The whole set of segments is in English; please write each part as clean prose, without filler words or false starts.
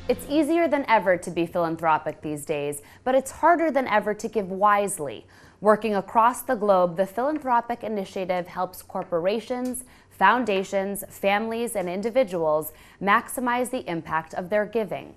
It's easier than ever to be philanthropic these days, but it's harder than ever to give wisely. Working across the globe, the Philanthropic Initiative helps corporations, foundations, families, and individuals maximize the impact of their giving.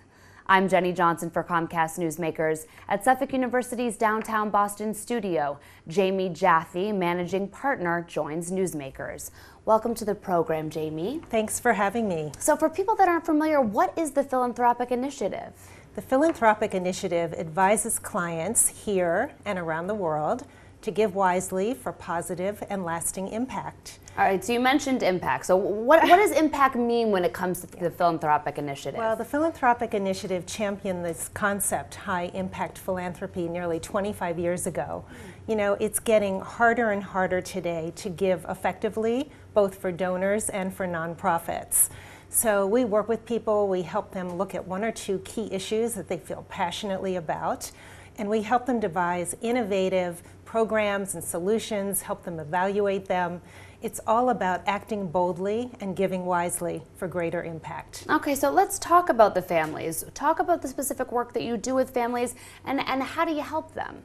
I'm Jenny Johnson for Comcast Newsmakers. At Suffolk University's downtown Boston studio, Jamie Jaffee, managing partner, joins Newsmakers. Welcome to the program, Jamie. Thanks for having me. So for people that aren't familiar, what is the Philanthropic Initiative? The Philanthropic Initiative advises clients here and around the world to give wisely for positive and lasting impact. All right, so you mentioned impact. So what does impact mean when it comes to the Philanthropic Initiative? Well, the Philanthropic Initiative championed this concept, high impact philanthropy, nearly 25 years ago. You know, it's getting harder and harder today to give effectively, both for donors and for nonprofits. So we work with people, we help them look at one or two key issues that they feel passionately about, and we help them devise innovative programs and solutions, help them evaluate them. It's all about acting boldly and giving wisely for greater impact. Okay, so let's talk about the families. Talk about the specific work that you do with families and how do you help them?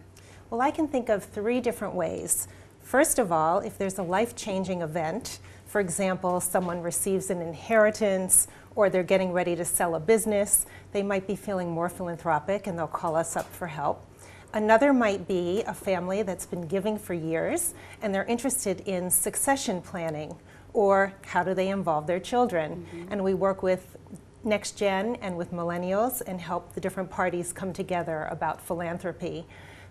Well, I can think of three different ways. First of all, if there's a life-changing event, for example, someone receives an inheritance or they're getting ready to sell a business, they might be feeling more philanthropic and they'll call us up for help. Another might be a family that's been giving for years and they're interested in succession planning or how do they involve their children. And we work with Next Gen and with millennials and help the different parties come together about philanthropy.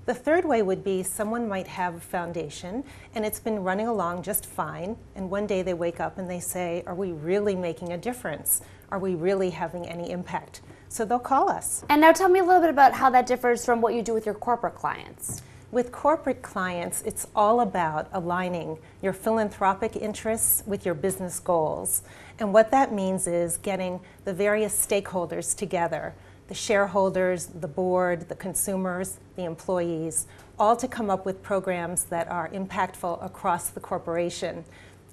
The third way would be someone might have a foundation and it's been running along just fine, and one day they wake up and they say, are we really making a difference? Are we really having any impact? So they'll call us. And now tell me a little bit about how that differs from what you do with your corporate clients. With corporate clients, it's all about aligning your philanthropic interests with your business goals. And what that means is getting the various stakeholders together, the shareholders, the board, the consumers, the employees, all to come up with programs that are impactful across the corporation.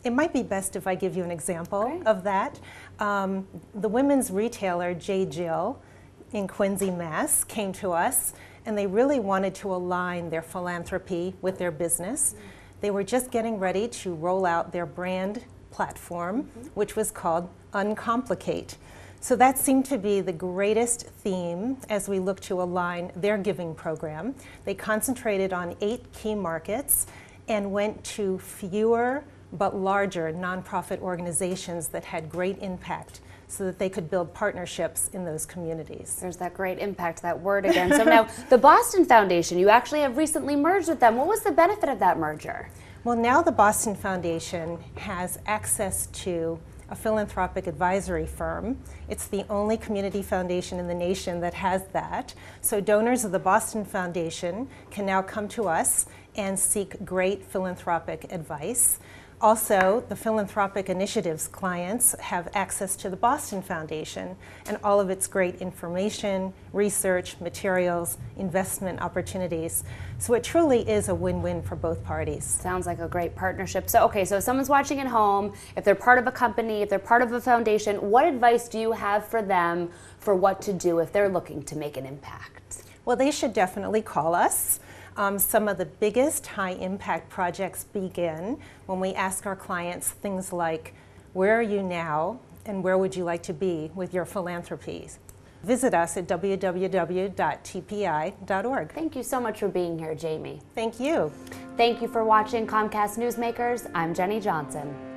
It might be best if I give you an example of that. The women's retailer, J. Jill, in Quincy, Mass, came to us and they really wanted to align their philanthropy with their business. They were just getting ready to roll out their brand platform, which was called Uncomplicate. So that seemed to be the greatest theme as we look to align their giving program. They concentrated on 8 key markets and went to fewer but larger nonprofit organizations that had great impact so that they could build partnerships in those communities. There's that great impact, that word again. So now, the Boston Foundation, you actually have recently merged with them. What was the benefit of that merger? Well, now the Boston Foundation has access to a philanthropic advisory firm. It's the only community foundation in the nation that has that. So donors of the Boston Foundation can now come to us and seek great philanthropic advice. Also, the Philanthropic Initiative's clients have access to the Boston Foundation and all of its great information, research, materials, investment opportunities. So it truly is a win-win for both parties. Sounds like a great partnership. So, okay, so if someone's watching at home, if they're part of a company, if they're part of a foundation, what advice do you have for them for what to do if they're looking to make an impact? Well, they should definitely call us. Some of the biggest high-impact projects begin when we ask our clients things like, where are you now and where would you like to be with your philanthropies? Visit us at www.tpi.org. Thank you so much for being here, Jamie. Thank you. Thank you for watching Comcast Newsmakers. I'm Jenny Johnson.